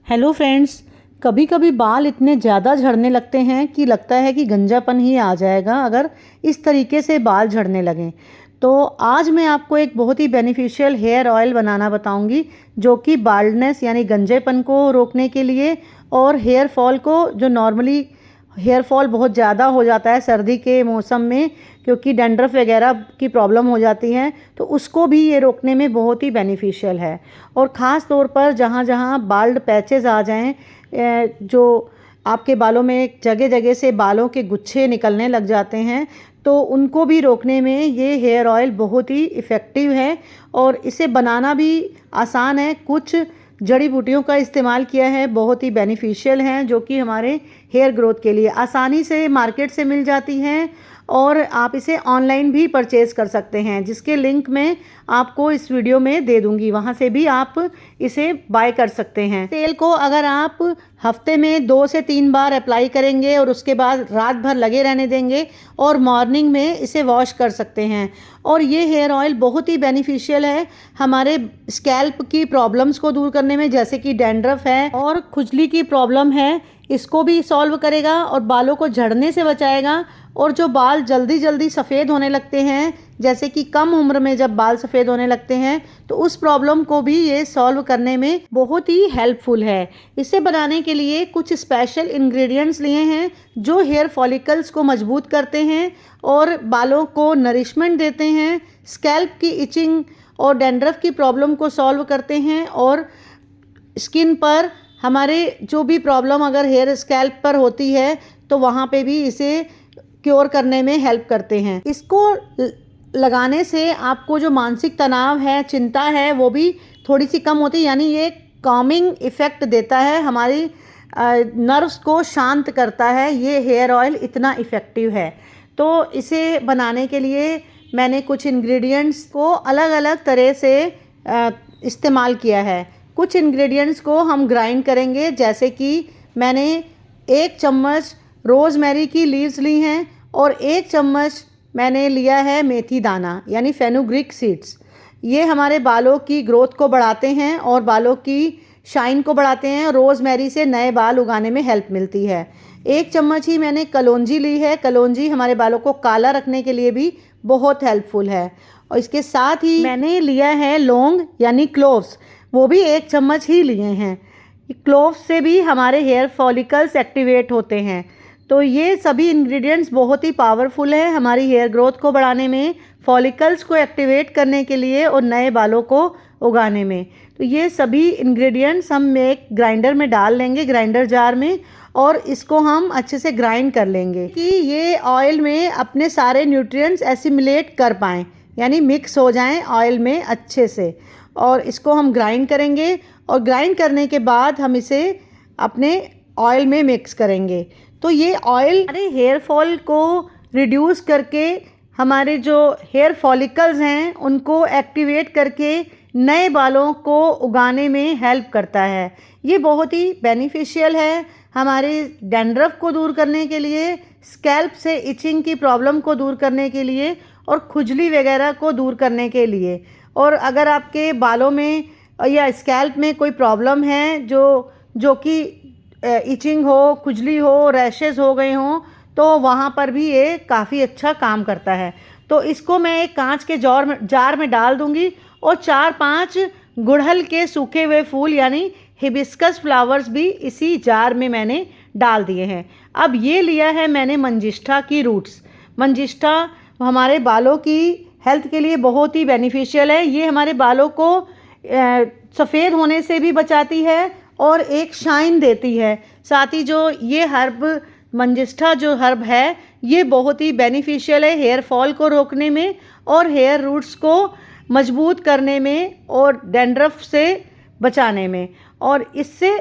Hello friends. कभी कभी बाल इतने ज़्यादा झड़ने लगते हैं कि लगता है कि गंजापन ही आ जाएगा अगर इस तरीके से बाल झड़ने लगें। तो आज मैं आपको एक बहुत ही बेनिफिशियल हेयर ऑयल बनाना बताऊंगी जो कि बाल्डनेस यानी गंजेपन को रोकने के लिए और हेयर फॉल को, जो नॉर्मली हेयर फॉल बहुत ज़्यादा हो जाता है सर्दी के मौसम में क्योंकि डैंड्रफ वगैरह की प्रॉब्लम हो जाती है, तो उसको भी ये रोकने में बहुत ही बेनिफिशियल है। और ख़ास तौर पर जहाँ जहाँ बाल्ड पैचेस आ जाएं, जो आपके बालों में जगह जगह से बालों के गुच्छे निकलने लग जाते हैं, तो उनको भी रोकने में ये हेयर ऑयल बहुत ही इफ़ेक्टिव है। और इसे बनाना भी आसान है। कुछ जड़ी बूटियों का इस्तेमाल किया है, बहुत ही बेनिफिशियल हैं, जो कि हमारे हेयर ग्रोथ के लिए आसानी से मार्केट से मिल जाती हैं। और आप इसे ऑनलाइन भी परचेज़ कर सकते हैं, जिसके लिंक मैं आपको इस वीडियो में दे दूंगी, वहां से भी आप इसे बाय कर सकते हैं। तेल को अगर आप हफ्ते में 2 से 3 बार अप्लाई करेंगे और उसके बाद रात भर लगे रहने देंगे और मॉर्निंग में इसे वॉश कर सकते हैं। और ये हेयर ऑयल बहुत ही बेनिफिशियल है हमारे स्कैल्प की प्रॉब्लम्स को दूर करने में, जैसे कि डैंड्रफ है और खुजली की प्रॉब्लम है, इसको भी सॉल्व करेगा और बालों को झड़ने से बचाएगा। और जो बाल जल्दी जल्दी सफ़ेद होने लगते हैं, जैसे कि कम उम्र में जब बाल सफ़ेद होने लगते हैं, तो उस प्रॉब्लम को भी ये सॉल्व करने में बहुत ही हेल्पफुल है। इसे बनाने के लिए कुछ स्पेशल इंग्रेडिएंट्स लिए हैं जो हेयर फॉलिकल्स को मजबूत करते हैं और बालों को नरिशमेंट देते हैं, स्कैल्प की इचिंग और डैंड्रफ की प्रॉब्लम को सॉल्व करते हैं, और स्किन पर हमारे जो भी प्रॉब्लम अगर हेयर स्कैल्प पर होती है तो वहाँ पे भी इसे क्योर करने में हेल्प करते हैं। इसको लगाने से आपको जो मानसिक तनाव है, चिंता है, वो भी थोड़ी सी कम होती है। यानी ये कामिंग इफ़ेक्ट देता है, हमारी नर्व्स को शांत करता है। ये हेयर ऑयल इतना इफ़ेक्टिव है। तो इसे बनाने के लिए मैंने कुछ इंग्रेडिएंट्स को अलग अलग तरह से इस्तेमाल किया है। कुछ इंग्रेडिएंट्स को हम ग्राइंड करेंगे, जैसे कि मैंने 1 चम्मच रोज़मेरी की लीव्स ली हैं और 1 चम्मच मैंने लिया है मेथी दाना यानी फेनुग्रीक सीड्स। ये हमारे बालों की ग्रोथ को बढ़ाते हैं और बालों की शाइन को बढ़ाते हैं। रोज़मेरी से नए बाल उगाने में हेल्प मिलती है। 1 चम्मच ही मैंने कलौंजी ली है। कलौंजी हमारे बालों को काला रखने के लिए भी बहुत हेल्पफुल है। और इसके साथ ही मैंने लिया है लौंग यानी क्लोव्स, वो भी 1 चम्मच ही लिए हैं। क्लोव्स से भी हमारे हेयर फॉलिकल्स एक्टिवेट होते हैं। तो ये सभी इंग्रेडिएंट्स बहुत ही पावरफुल है हमारी हेयर ग्रोथ को बढ़ाने में, फॉलिकल्स को एक्टिवेट करने के लिए और नए बालों को उगाने में। तो ये सभी इंग्रेडिएंट्स हम एक ग्राइंडर में डाल लेंगे, ग्राइंडर जार में, और इसको हम अच्छे से ग्राइंड कर लेंगे कि ये ऑयल में अपने सारे न्यूट्रिएंट्स एसिमिलेट कर पाएँ, यानी मिक्स हो जाएं ऑयल में अच्छे से। और इसको हम ग्राइंड करेंगे और ग्राइंड करने के बाद हम इसे अपने ऑयल में मिक्स करेंगे। तो ये ऑयल हमारे हेयर फॉल को रिड्यूस करके हमारे जो हेयर फॉलिकल्स हैं उनको एक्टिवेट करके नए बालों को उगाने में हेल्प करता है। ये बहुत ही बेनिफिशियल है हमारे डैंड्रफ को दूर करने के लिए, स्कैल्प से इचिंग की प्रॉब्लम को दूर करने के लिए और खुजली वगैरह को दूर करने के लिए। और अगर आपके बालों में या स्कैल्प में कोई प्रॉब्लम है जो कि इचिंग हो, खुजली हो, रैशेस हो गए हों, तो वहाँ पर भी ये काफ़ी अच्छा काम करता है। तो इसको मैं एक कांच के जार में डाल दूँगी और 4-5 गुड़हल के सूखे हुए फूल यानी हिबिस्कस फ्लावर्स भी इसी जार में मैंने डाल दिए हैं। अब ये लिया है मैंने मंजिष्ठा की रूट्स। मंजिष्ठा हमारे बालों की हेल्थ के लिए बहुत ही बेनिफिशियल है। ये हमारे बालों को सफ़ेद होने से भी बचाती है और एक शाइन देती है। साथ ही जो ये हर्ब मंजिष्ठा जो हर्ब है, ये बहुत ही बेनिफिशियल है हेयर फॉल को रोकने में और हेयर रूट्स को मजबूत करने में और डैंड्रफ से बचाने में। और इससे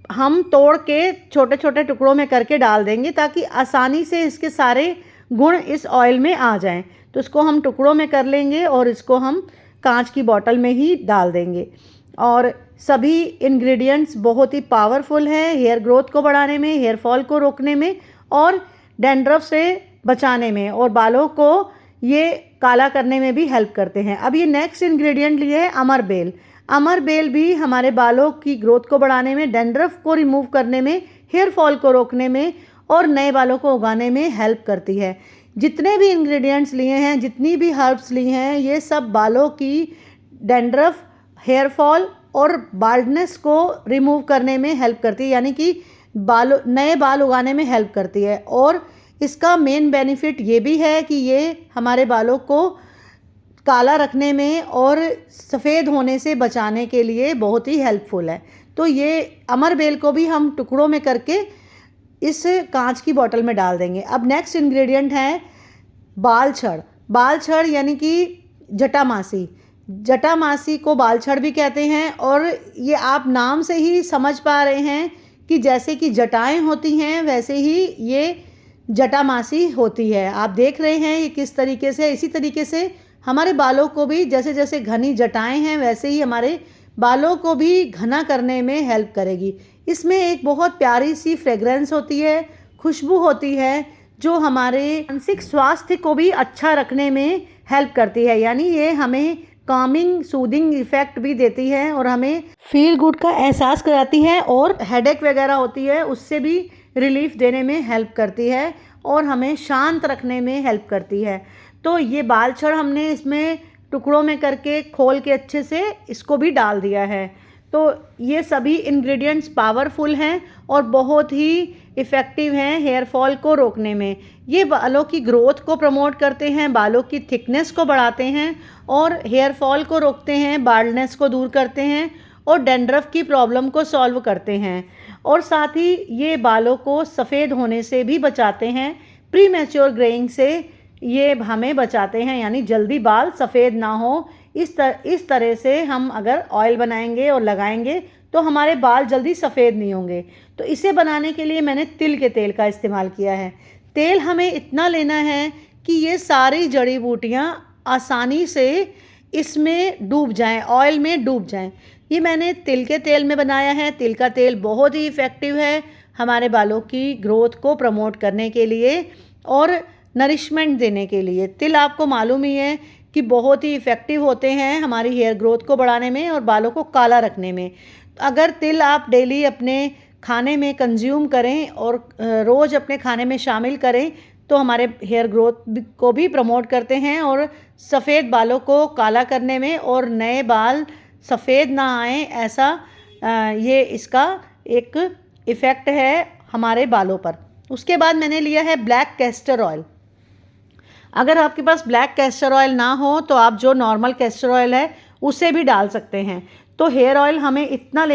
हम तोड़ के छोटे छोटे टुकड़ों में करके डाल देंगे ताकि आसानी से इसके सारे गुण इस ऑयल में आ जाएं। तो इसको हम टुकड़ों में कर लेंगे और इसको हम कांच की बोतल में ही डाल देंगे। और सभी इंग्रेडिएंट्स बहुत ही पावरफुल हैं हेयर ग्रोथ को बढ़ाने में, हेयर फॉल को रोकने में और डैंड्रफ से बचाने में, और बालों को ये काला करने में भी हेल्प करते हैं। अब ये नेक्स्ट इंग्रेडिएंट लिए है अमरबेल। अमर बेल भी हमारे बालों की ग्रोथ को बढ़ाने में, डैंड्रफ को रिमूव करने में, हेयर फॉल को रोकने में और नए बालों को उगाने में हेल्प करती है। जितने भी इंग्रेडिएंट्स लिए हैं, जितनी भी हर्ब्स ली हैं, ये सब बालों की डैंड्रफ, हेयर फॉल और बाल्डनेस को रिमूव करने में हेल्प करती है, यानी कि नए बाल उगाने में हेल्प करती है। और इसका मेन बेनिफिट ये भी है कि ये हमारे बालों को काला रखने में और सफ़ेद होने से बचाने के लिए बहुत ही हेल्पफुल है। तो ये अमर बेल को भी हम टुकड़ों में करके इस कांच की बोतल में डाल देंगे। अब नेक्स्ट इंग्रेडिएंट है बाल छड़। बाल छड़ यानी कि जटामासी। जटामासी को बाल छड़ भी कहते हैं और ये आप नाम से ही समझ पा रहे हैं कि जैसे कि जटाएं होती हैं वैसे ही ये जटामासी होती है। आप देख रहे हैं ये किस तरीके से, इसी तरीके से हमारे बालों को भी जैसे जैसे घनी जटाएं हैं वैसे ही हमारे बालों को भी घना करने में हेल्प करेगी। इसमें एक बहुत प्यारी सी फ्रेग्रेंस होती है, खुशबू होती है जो हमारे मानसिक स्वास्थ्य को भी अच्छा रखने में हेल्प करती है। यानी ये हमें कामिंग सूदिंग इफ़ेक्ट भी देती है और हमें फील गुड का एहसास कराती है और हेडेक वगैरह होती है उससे भी रिलीफ देने में हेल्प करती है और हमें शांत रखने में हेल्प करती है। तो ये बाल छड़ हमने इसमें टुकड़ों में करके खोल के अच्छे से इसको भी डाल दिया है। तो ये सभी इंग्रेडिएंट्स पावरफुल हैं और बहुत ही इफ़ेक्टिव हैं हेयर फॉल को रोकने में। ये बालों की ग्रोथ को प्रमोट करते हैं, बालों की थिकनेस को बढ़ाते हैं और हेयर फॉल को रोकते हैं, बाल्डनेस को दूर करते हैं और डैंड्रफ की प्रॉब्लम को सॉल्व करते हैं। और साथ ही ये बालों को सफ़ेद होने से भी बचाते हैं, प्री मैच्योर ग्रेइंग से ये हमें बचाते हैं, यानी जल्दी बाल सफ़ेद ना हो। इस तरह से हम अगर ऑयल बनाएंगे और लगाएंगे तो हमारे बाल जल्दी सफ़ेद नहीं होंगे। तो इसे बनाने के लिए मैंने तिल के तेल का इस्तेमाल किया है। तेल हमें इतना लेना है कि ये सारी जड़ी बूटियाँ आसानी से इसमें डूब जाएं, ऑयल में डूब जाएं। ये मैंने तिल के तेल में बनाया है। तिल का तेल बहुत ही इफ़ेक्टिव है हमारे बालों की ग्रोथ को प्रमोट करने के लिए और नरिशमेंट देने के लिए। तिल आपको मालूम ही है कि बहुत ही इफ़ेक्टिव होते हैं हमारी हेयर ग्रोथ को बढ़ाने में और बालों को काला रखने में। अगर तिल आप डेली अपने खाने में कंज्यूम करें और रोज़ अपने खाने में शामिल करें तो हमारे हेयर ग्रोथ को भी प्रमोट करते हैं और सफ़ेद बालों को काला करने में और नए बाल सफ़ेद ना आए, ऐसा ये इसका एक इफ़ेक्ट है हमारे बालों पर। उसके बाद मैंने लिया है ब्लैक कैस्टर ऑयल। अगर आपके पास ब्लैक कैस्टर ऑयल ना हो तो आप जो नॉर्मल कैस्टर ऑयल है उसे भी डाल सकते हैं। तो ऑयल हमें इतना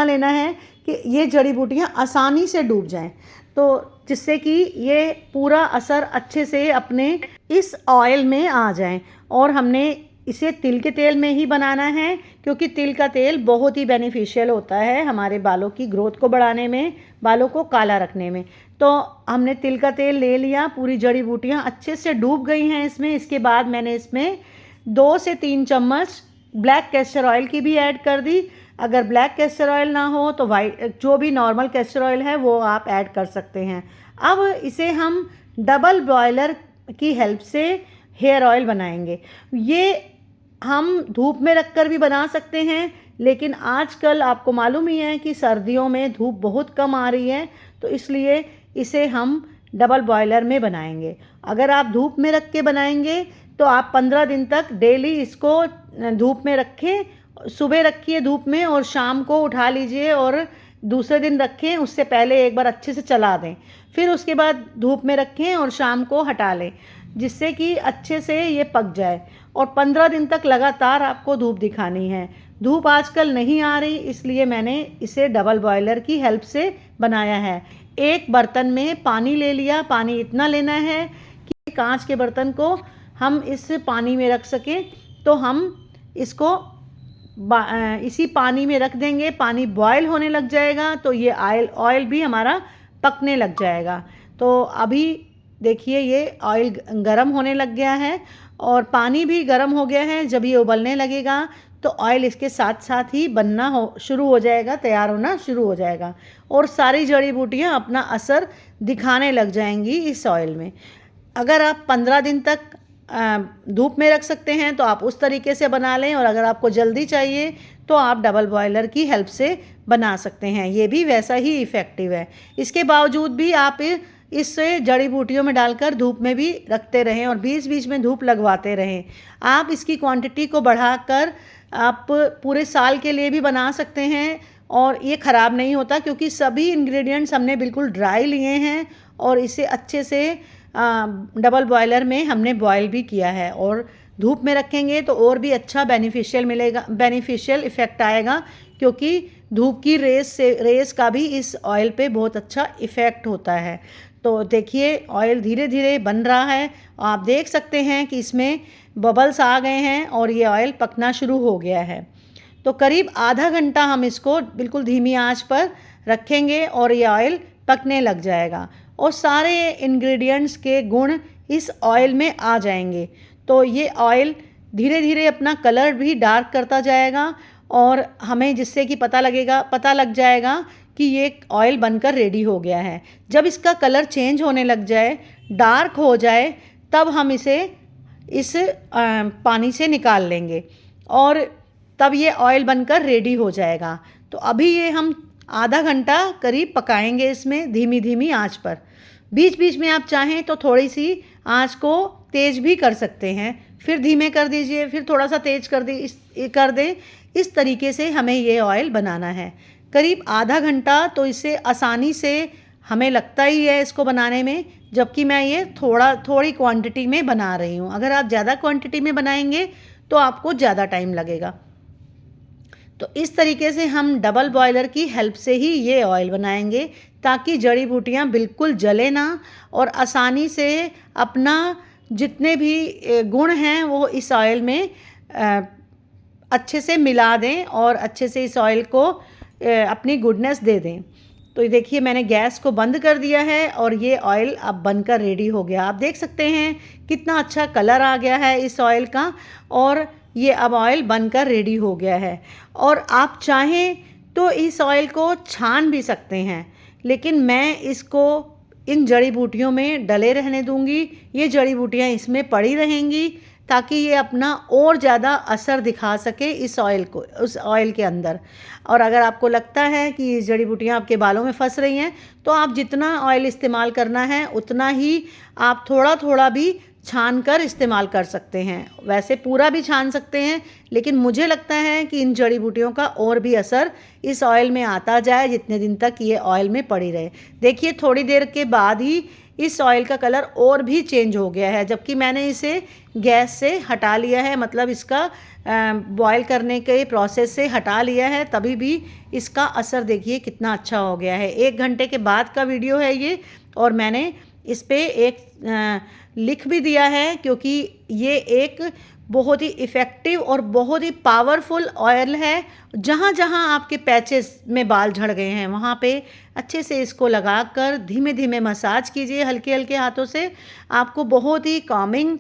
लेना है कि ये जड़ी बूटियाँ आसानी से डूब जाएं, तो जिससे कि ये पूरा असर अच्छे से अपने इस ऑयल में आ जाए। और हमने इसे तिल के तेल में ही बनाना है क्योंकि तिल का तेल बहुत ही बेनिफिशियल होता है हमारे बालों की ग्रोथ को बढ़ाने में, बालों को काला रखने में। तो हमने तिल का तेल ले लिया, पूरी जड़ी बूटियाँ अच्छे से डूब गई हैं इसमें। इसके बाद मैंने इसमें 2 से 3 चम्मच ब्लैक कैस्टर ऑयल की भी ऐड कर दी। अगर ब्लैक कैस्टर ऑयल ना हो तो वाइट जो भी नॉर्मल कैस्टर ऑयल है वो आप ऐड कर सकते हैं। अब इसे हम डबल बॉयलर की हेल्प से हेयर ऑयल बनाएंगे। ये हम धूप में रखकर भी बना सकते हैं, लेकिन आजकल आपको मालूम ही है कि सर्दियों में धूप बहुत कम आ रही है, तो इसलिए इसे हम डबल बॉयलर में बनाएंगे। अगर आप धूप में रख के बनाएंगे तो आप 15 दिन तक डेली इसको धूप में रखें। सुबह रखिए धूप में और शाम को उठा लीजिए और दूसरे दिन रखें, उससे पहले एक बार अच्छे से चला दें। फिर उसके बाद धूप में रखें और शाम को हटा लें, जिससे कि अच्छे से ये पक जाए। और 15 दिन तक लगातार आपको धूप दिखानी है। धूप आजकल नहीं आ रही, इसलिए मैंने इसे डबल बॉयलर की हेल्प से बनाया है। एक बर्तन में पानी ले लिया। पानी इतना लेना है कि कांच के बर्तन को हम इस पानी में रख सकें। तो हम इसको इसी पानी में रख देंगे। पानी बॉयल होने लग जाएगा तो ये ऑयल भी हमारा पकने लग जाएगा। तो अभी देखिए ये ऑयल गरम होने लग गया है और पानी भी गरम हो गया है। जब ये उबलने लगेगा तो ऑयल इसके साथ साथ ही बनना शुरू हो जाएगा, तैयार होना शुरू हो जाएगा और सारी जड़ी बूटियाँ अपना असर दिखाने लग जाएंगी इस ऑयल में। अगर आप 15 दिन तक धूप में रख सकते हैं तो आप उस तरीके से बना लें, और अगर आपको जल्दी चाहिए तो आप डबल बॉयलर की हेल्प से बना सकते हैं, ये भी वैसा ही इफ़ेक्टिव है। इसके बावजूद भी आप इससे जड़ी बूटियों में डालकर धूप में भी रखते रहें और बीच बीच में धूप लगवाते रहें। आप इसकी क्वांटिटी को बढ़ाकर आप पूरे साल के लिए भी बना सकते हैं और ये ख़राब नहीं होता, क्योंकि सभी इंग्रेडिएंट्स हमने बिल्कुल ड्राई लिए हैं और इसे अच्छे से डबल बॉयलर में हमने बॉयल भी किया है। और धूप में रखेंगे तो और भी अच्छा बेनिफिशियल इफ़ेक्ट आएगा, क्योंकि धूप की रेस का भी इस ऑयल पे बहुत अच्छा इफ़ेक्ट होता है। तो देखिए ऑयल धीरे धीरे बन रहा है, आप देख सकते हैं कि इसमें बबल्स आ गए हैं और ये ऑयल पकना शुरू हो गया है। तो करीब आधा घंटा हम इसको बिल्कुल धीमी आंच पर रखेंगे और ये ऑयल पकने लग जाएगा और सारे इंग्रेडिएंट्स के गुण इस ऑयल में आ जाएंगे। तो ये ऑयल धीरे धीरे अपना कलर भी डार्क करता जाएगा और हमें जिससे कि पता लग जाएगा कि ये ऑयल बनकर रेडी हो गया है। जब इसका कलर चेंज होने लग जाए, डार्क हो जाए, तब हम इसे इस पानी से निकाल लेंगे और तब ये ऑयल बनकर रेडी हो जाएगा। तो अभी ये हम आधा घंटा करीब पकाएंगे इसमें धीमी धीमी आंच पर। बीच बीच में आप चाहें तो थोड़ी सी आंच को तेज़ भी कर सकते हैं, फिर धीमे कर दीजिए, फिर थोड़ा सा तेज़ कर दें। इस तरीके से हमें ये ऑयल बनाना है करीब आधा घंटा। तो इसे आसानी से हमें लगता ही है इसको बनाने में, जबकि मैं ये थोड़ी क्वांटिटी में बना रही हूँ। अगर आप ज़्यादा क्वांटिटी में बनाएंगे तो आपको ज़्यादा टाइम लगेगा। तो इस तरीके से हम डबल बॉयलर की हेल्प से ही ये ऑयल बनाएंगे, ताकि जड़ी बूटियाँ बिल्कुल जले ना और आसानी से अपना जितने भी गुण हैं वो इस ऑयल में अच्छे से मिला दें और अच्छे से इस ऑयल को अपनी गुडनेस दे दें। तो ये देखिए मैंने गैस को बंद कर दिया है और ये ऑयल अब बनकर रेडी हो गया। आप देख सकते हैं कितना अच्छा कलर आ गया है इस ऑयल का, और ये अब ऑयल बनकर रेडी हो गया है। और आप चाहें तो इस ऑयल को छान भी सकते हैं, लेकिन मैं इसको इन जड़ी बूटियों में डले रहने दूंगी। ये जड़ी बूटियाँ इसमें पड़ी रहेंगी ताकि ये अपना और ज़्यादा असर दिखा सके उस ऑयल के अंदर। और अगर आपको लगता है कि ये जड़ी बूटियाँ आपके बालों में फंस रही हैं, तो आप जितना ऑयल इस्तेमाल करना है उतना ही आप थोड़ा थोड़ा भी छान कर इस्तेमाल कर सकते हैं। वैसे पूरा भी छान सकते हैं, लेकिन मुझे लगता है कि इन जड़ी बूटियों का और भी असर इस ऑयल में आता जाए जितने दिन तक ये ऑयल में पड़ी रहे। देखिए थोड़ी देर के बाद ही इस ऑयल का कलर और भी चेंज हो गया है, जबकि मैंने इसे गैस से हटा लिया है, मतलब इसका बॉयल करने के प्रोसेस से हटा लिया है, तभी भी इसका असर देखिए कितना अच्छा हो गया है। 1 घंटे के बाद का वीडियो है ये, और मैंने इस पर एक लिख भी दिया है, क्योंकि ये एक बहुत ही इफ़ेक्टिव और बहुत ही पावरफुल ऑयल है। जहाँ जहाँ आपके पैचेस में बाल झड़ गए हैं वहाँ पे अच्छे से इसको लगाकर धीमे धीमे मसाज कीजिए हल्के हल्के हाथों से। आपको बहुत ही कामिंग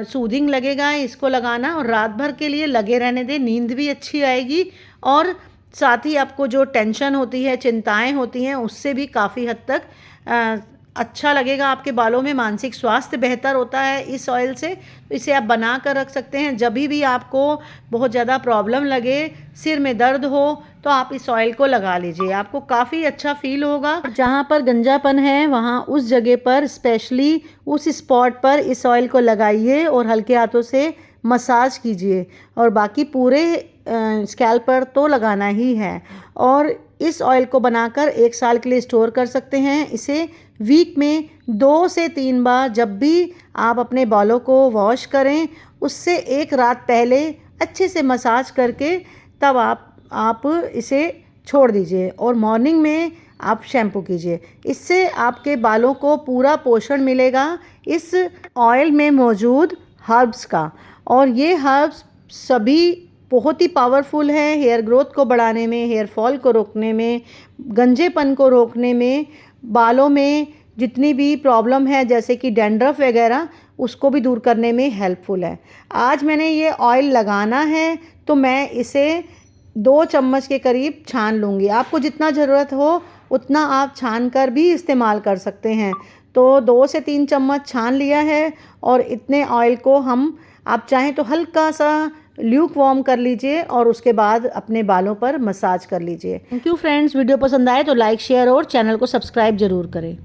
सूदिंग लगेगा इसको लगाना, और रात भर के लिए लगे रहने दें, नींद भी अच्छी आएगी और साथ ही आपको जो टेंशन होती है, चिंताएं होती हैं, उससे भी काफ़ी हद तक अच्छा लगेगा। आपके बालों में मानसिक स्वास्थ्य बेहतर होता है इस ऑयल से। तो इसे आप बना कर रख सकते हैं। जब भी आपको बहुत ज़्यादा प्रॉब्लम लगे, सिर में दर्द हो, तो आप इस ऑयल को लगा लीजिए, आपको काफ़ी अच्छा फील होगा। जहाँ पर गंजापन है वहाँ उस जगह पर स्पेशली उस स्पॉट पर इस ऑयल को लगाइए और हल्के हाथों से मसाज कीजिए, और बाकी पूरे स्कैल्प पर तो लगाना ही है। और इस ऑयल को बनाकर 1 साल के लिए स्टोर कर सकते हैं। इसे वीक में 2 से 3 बार, जब भी आप अपने बालों को वॉश करें उससे 1 रात पहले अच्छे से मसाज करके तब आप इसे छोड़ दीजिए और मॉर्निंग में आप शैम्पू कीजिए। इससे आपके बालों को पूरा पोषण मिलेगा इस ऑयल में मौजूद हर्ब्स का, और ये हर्ब्स सभी बहुत ही पावरफुल है हेयर ग्रोथ को बढ़ाने में, हेयर फॉल को रोकने में, गंजेपन को रोकने में, बालों में जितनी भी प्रॉब्लम है जैसे कि डैंड्रफ वगैरह, उसको भी दूर करने में हेल्पफुल है। आज मैंने ये ऑयल लगाना है तो मैं इसे 2 चम्मच के करीब छान लूँगी। आपको जितना ज़रूरत हो उतना आप छान कर भी इस्तेमाल कर सकते हैं। तो 2 से 3 चम्मच छान लिया है और इतने ऑयल को हम, आप चाहें तो हल्का सा ल्यूक वार्म कर लीजिए और उसके बाद अपने बालों पर मसाज कर लीजिए। थैंक यू फ्रेंड्स, वीडियो पसंद आए तो लाइक शेयर और चैनल को सब्सक्राइब ज़रूर करें।